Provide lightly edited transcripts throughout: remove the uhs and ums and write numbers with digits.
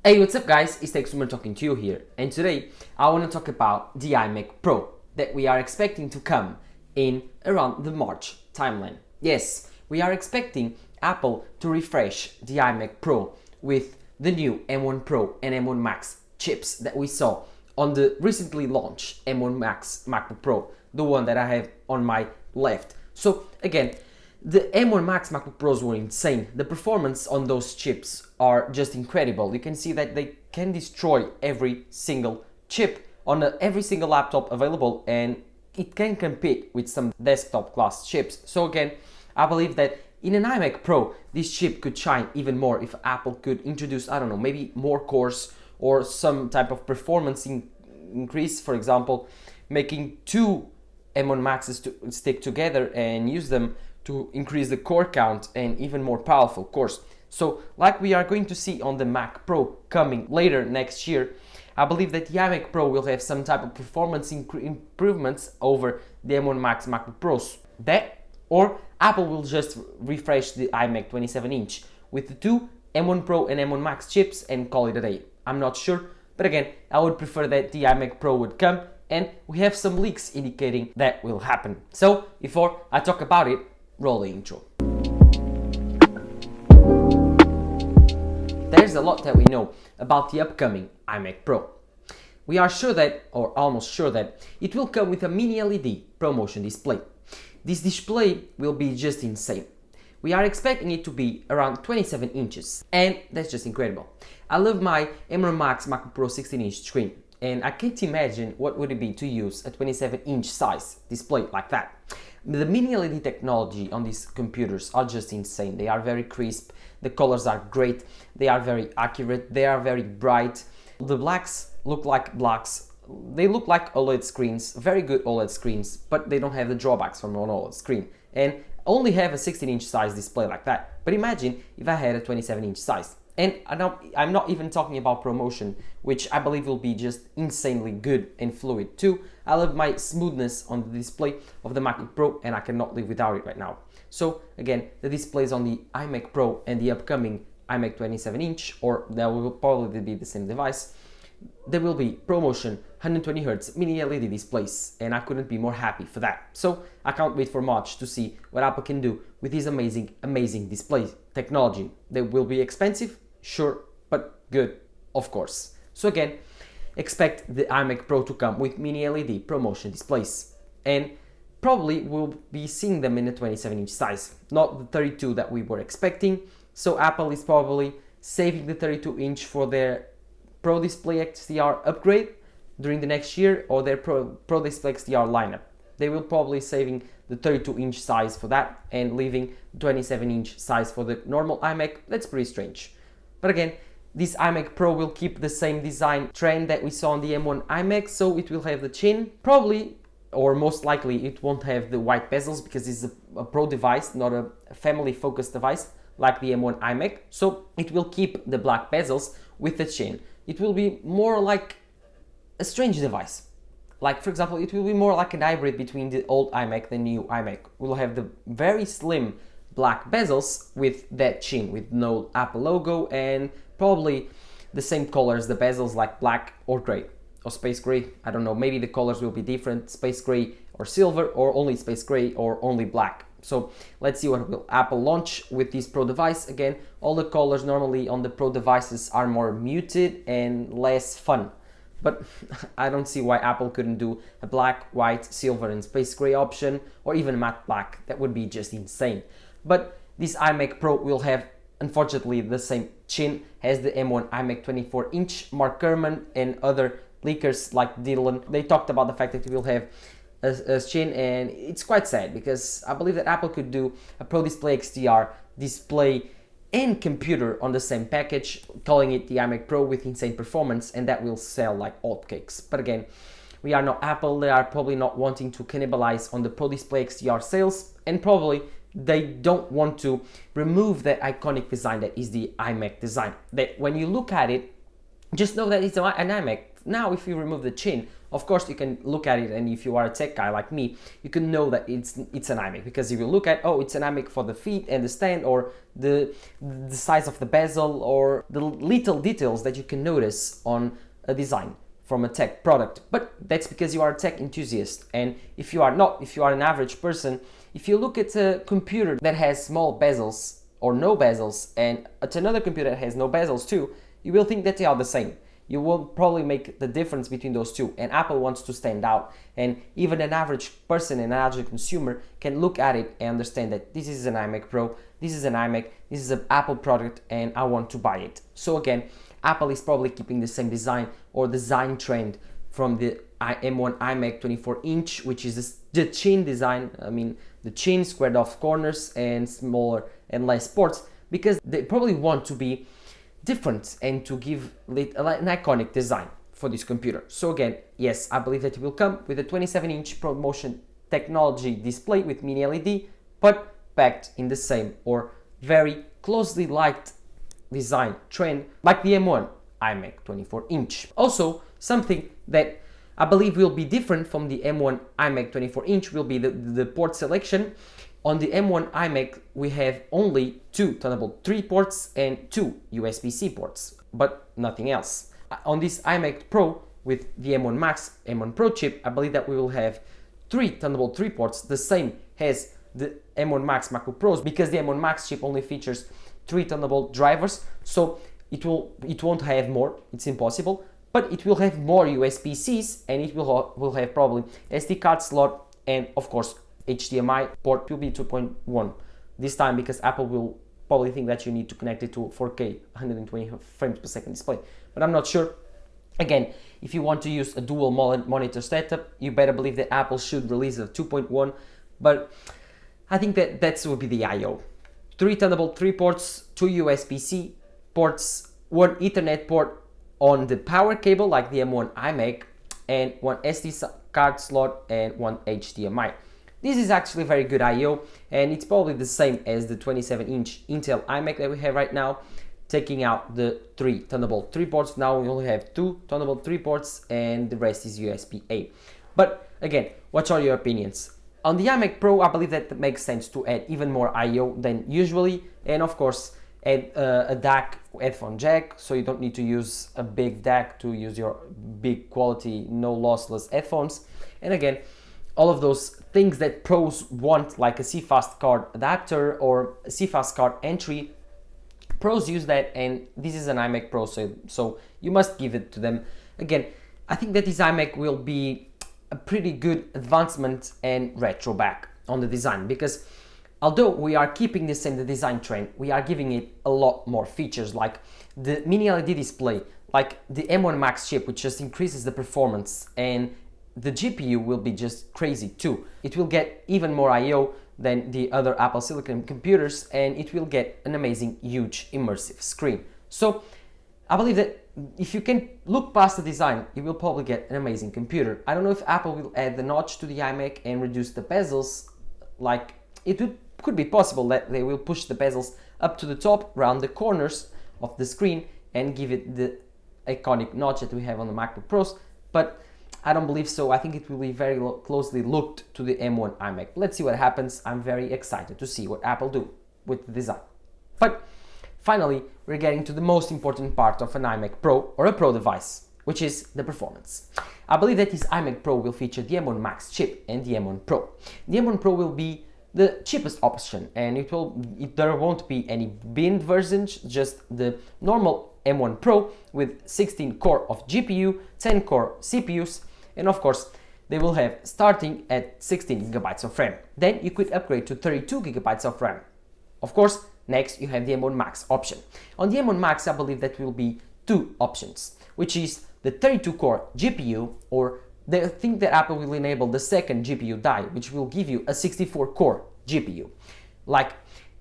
Hey, what's up guys, it's Texumer talking to you here, and today I want to talk about the iMac Pro that we are expecting to come in around the March timeline. Yes, we are expecting Apple to refresh the iMac Pro with the new M1 Pro and M1 Max chips that we saw on the recently launched M1 Max MacBook Pro, the one that I have on my left. So again, the M1 Max MacBook Pros were insane. The performance on those chips are just incredible. You can see that they can destroy every single chip on every single laptop available, and it can compete with some desktop class chips. So again, I believe that in an iMac Pro, this chip could shine even more if Apple could introduce, I don't know, maybe more cores or some type of performance increase. For example, making two M1 Maxes to stick together and use them to increase the core count and even more powerful cores. So like we are going to see on the Mac Pro coming later next year, I believe that the iMac Pro will have some type of performance improvements over the M1 Max MacBook Pros. That, or Apple will just refresh the iMac 27-inch with the two M1 Pro and M1 Max chips and call it a day. I'm not sure, but again, I would prefer that the iMac Pro would come, and we have some leaks indicating that will happen. So before I talk about it, roll the intro. There's a lot that we know about the upcoming iMac Pro. We are sure that, or almost sure that, it will come with a mini LED ProMotion display. This display will be just insane. We are expecting it to be around 27 inches, and that's just incredible. I love my M1 Max MacBook Pro 16-inch screen, and I can't imagine what would it be to use a 27-inch size display like that. The mini LED technology on these computers are just insane. They are very crisp, the colors are great, they are very accurate, they are very bright. The blacks look like blacks, they look like OLED screens, very good OLED screens, but they don't have the drawbacks from an OLED screen, and only have a 16-inch size display like that. But imagine if I had a 27-inch size. And I'm not even talking about ProMotion, which I believe will be just insanely good and fluid too. I love my smoothness on the display of the MacBook Pro, and I cannot live without it right now. So again, the displays on the iMac Pro and the upcoming iMac 27-inch, or that will probably be the same device, there will be ProMotion 120Hz mini LED displays, and I couldn't be more happy for that. So I can't wait for March to see what Apple can do with this amazing display technology. They will be expensive, sure, but good, of course. So again, expect the iMac Pro to come with mini LED ProMotion displays, and probably we'll be seeing them in a 27-inch size, not the 32 that we were expecting. So Apple is probably saving the 32-inch for their Pro Display XDR upgrade during the next year, or their Pro Display XDR lineup. They will probably saving the 32-inch size for that and leaving the 27-inch size for the normal iMac. That's pretty strange. But again, this iMac Pro will keep the same design trend that we saw on the M1 iMac, so it will have the chin. Probably, or most likely, it won't have the white bezels because it's a Pro device, not a family-focused device like the M1 iMac. So it will keep the black bezels with the chin. It will be more like a strange device. Like, for example, it will be more like an hybrid between the old iMac and the new iMac. We'll have the very slim black bezels with that chin, with no Apple logo, and probably the same colors, the bezels, like black or gray or space gray. I don't know, maybe the colors will be different, space gray or silver, or only space gray or only black. So let's see what will Apple launch with this Pro device. Again, all the colors normally on the Pro devices are more muted and less fun, but I don't see why Apple couldn't do a black, white, silver and space gray option, or even matte black. That would be just insane. But this iMac Pro will have, unfortunately, the same chin as the M1 iMac 24-inch. Mark Gurman and other leakers like Dylan, they talked about the fact that it will have a chin, and it's quite sad because I believe that Apple could do a Pro Display XDR display and computer on the same package, calling it the iMac Pro with insane performance, and that will sell like hotcakes. But again, we are not Apple. They are probably not wanting to cannibalize on the Pro Display XDR sales, and probably they don't want to remove that iconic design that is the iMac design. That when you look at it, just know that it's an iMac. Now, if you remove the chin, Of course, you can look at it, and if you are a tech guy like me, you can know that it's an iMac, because if you look at, oh, it's an iMac for the feet and the stand, or the size of the bezel, or the little details that you can notice on a design from a tech product. But that's because you are a tech enthusiast. And if you are not, if you are an average person, if you look at a computer that has small bezels or no bezels, and at another computer that has no bezels too, you will think that they are the same. You won't probably make the difference between those two, and Apple wants to stand out. And even an average person, an average consumer, can look at it and understand that this is an iMac Pro, this is an iMac, this is an Apple product, and I want to buy it. So again, Apple is probably keeping the same design or design trend from the M1 iMac 24-inch, which is the chin design. I mean, the chin squared off corners and smaller and less ports, because they probably want to be different and to give it an iconic design for this computer. So again, yes, I believe that it will come with a 27-inch ProMotion technology display with mini LED, but packed in the same or very closely liked design trend like the M1 iMac 24-inch. Also, something that I believe will be different from the M1 iMac 24-inch will be the port selection. On the M1 iMac, we have only 2 Thunderbolt 3 ports and 2 USB-C ports, but nothing else. On this iMac Pro with the M1 Max, M1 Pro chip, I believe that we will have 3 Thunderbolt 3 ports, the same as the M1 Max MacBook Pros, because the M1 Max chip only features 3 Thunderbolt drivers, so it won't have more, it's impossible, but it will have more USB-Cs, and it will have probably SD card slot, and of course HDMI port will be 2.1 this time, because Apple will probably think that you need to connect it to 4K 120 frames per second display, but I'm not sure. Again, if you want to use a dual monitor setup, you better believe that Apple should release a 2.1, but I think that will be the I/O. 3 Thunderbolt 3 ports, 2 USB-C ports, 1 Ethernet port on the power cable like the M1 iMac, and 1 SD card slot and 1 HDMI. This is actually very good I/O, and it's probably the same as the 27-inch Intel iMac that we have right now, taking out the 3 Thunderbolt 3 ports. Now we only have 2 Thunderbolt 3 ports, and the rest is USB-A. But again, what are your opinions? On the iMac Pro, I believe that it makes sense to add even more I/O than usually, and of course add a DAC headphone jack, so you don't need to use a big DAC to use your big quality, no lossless headphones. And again, all of those things that pros want, like a CFast card adapter or a CFast card entry, pros use that, and this is an iMac Pro, so you must give it to them. Again, I think that this iMac will be a pretty good advancement and retro back on the design, because although we are keeping the same design trend, we are giving it a lot more features, like the mini LED display, like the M1 Max chip, which just increases the performance, and the GPU will be just crazy too. It will get even more I/O than the other Apple Silicon computers, and it will get an amazing, huge, immersive screen. So I believe that if you can look past the design, you will probably get an amazing computer. I don't know if Apple will add the notch to the iMac and reduce the bezels. Like, could be possible that they will push the bezels up to the top, around the corners of the screen, and give it the iconic notch that we have on the MacBook Pros, but I don't believe so. I think it will be very closely looked to the M1 iMac. Let's see what happens. I'm very excited to see what Apple do with the design. But finally, we're getting to the most important part of an iMac Pro or a Pro device, which is the performance. I believe that this iMac Pro will feature the M1 Max chip and the M1 Pro. The M1 Pro will be the cheapest option, and there won't be any binned versions, just the normal M1 Pro with 16 core of GPU, 10 core CPUs, and of course they will have starting at 16 GB of RAM. Then you could upgrade to 32 GB of RAM. Of course, next you have the M1 Max option. On the M1 Max, I believe that will be 2 options, which is the 32 core GPU, or they think that Apple will enable the second GPU die, which will give you a 64 core GPU. Like,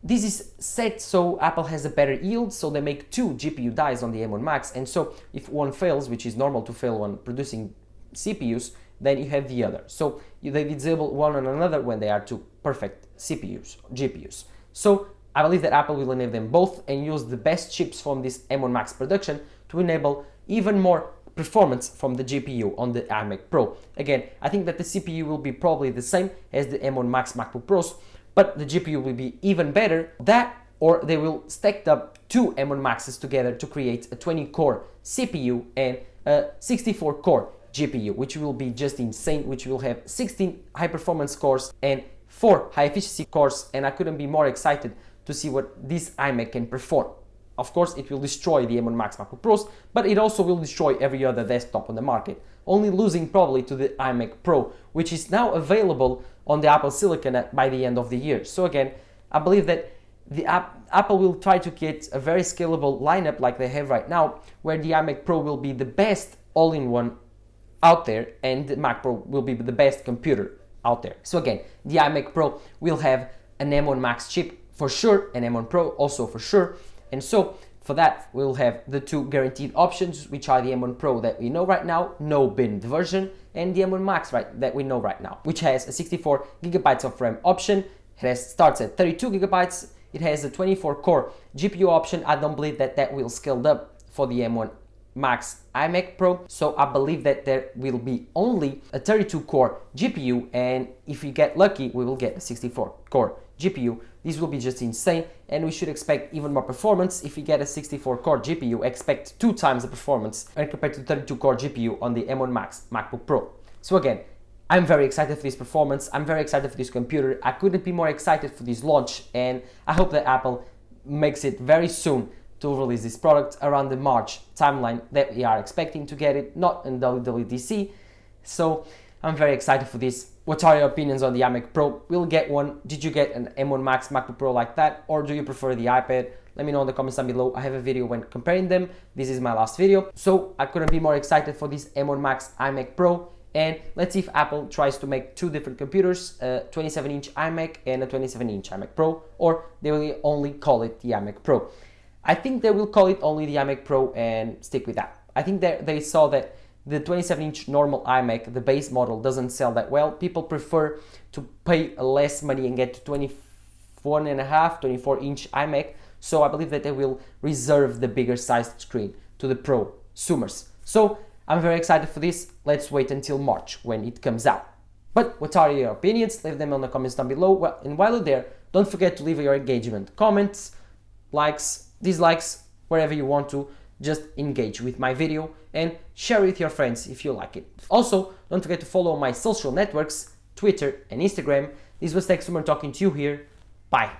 this is set so Apple has a better yield, so they make 2 GPU dies on the M1 Max, and so if one fails, which is normal to fail when producing CPUs, then you have the other. So they disable one on another when they are 2 perfect CPUs, GPUs. So I believe that Apple will enable them both and use the best chips from this M1 Max production to enable even more performance from the GPU on the iMac Pro. Again, I think that the CPU will be probably the same as the M1 Max MacBook Pros, but the GPU will be even better. That, or they will stack up two M1 Maxes together to create a 20-core CPU and a 64-core GPU, which will be just insane, which will have 16 high-performance cores and 4 high-efficiency cores, and I couldn't be more excited to see what this iMac can perform. Of course, it will destroy the M1 Max MacBook Pros, but it also will destroy every other desktop on the market, only losing probably to the iMac Pro, which is now available on the Apple Silicon by the end of the year. So again, I believe that Apple will try to get a very scalable lineup like they have right now, where the iMac Pro will be the best all-in-one out there, and the Mac Pro will be the best computer out there. So again, the iMac Pro will have an M1 Max chip for sure, an M1 Pro also for sure, and so for that we'll have the two guaranteed options, which are the M1 Pro that we know right now, no binned version, and the M1 Max that we know right now, which has a 64 gigabytes of RAM option. It starts at 32 gigabytes. It has a 24-core GPU option. I don't believe that will scale up for the M1 Max iMac Pro, so I believe that there will be only a 32-core GPU, and if we get lucky, we will get a 64-core GPU. This will be just insane, and we should expect even more performance. If we get a 64-core GPU, expect 2 times the performance when compared to 32-core GPU on the M1 Max MacBook Pro. So again, I'm very excited for this performance. I'm very excited for this computer. I couldn't be more excited for this launch, and I hope that Apple makes it very soon to release this product around the March timeline that we are expecting to get it, not in WWDC. So I'm very excited for this. What are your opinions on the iMac Pro? Will you get one? Did you get an M1 Max MacBook Pro like that, or do you prefer the iPad? Let me know in the comments down below. I have a video when comparing them. This is my last video, so I couldn't be more excited for this M1 Max iMac Pro. And let's see if Apple tries to make two different computers, a 27-inch iMac and a 27-inch iMac Pro, or they will only call it the iMac Pro. I think they will call it only the iMac Pro and stick with that. I think that they saw that the 27-inch normal iMac, the base model, doesn't sell that well. People prefer to pay less money and get 24-inch iMac, so I believe that they will reserve the bigger sized screen to the prosumers. So I'm very excited for this. Let's wait until March when it comes out. But what are your opinions? Leave them in the comments down below. Well, and while you're there, don't forget to leave your engagement, comments, likes, dislikes, wherever you want to. Just engage with my video and share it with your friends if you like it. Also, don't forget to follow my social networks, Twitter and Instagram. This was TechSumer talking to you here. Bye.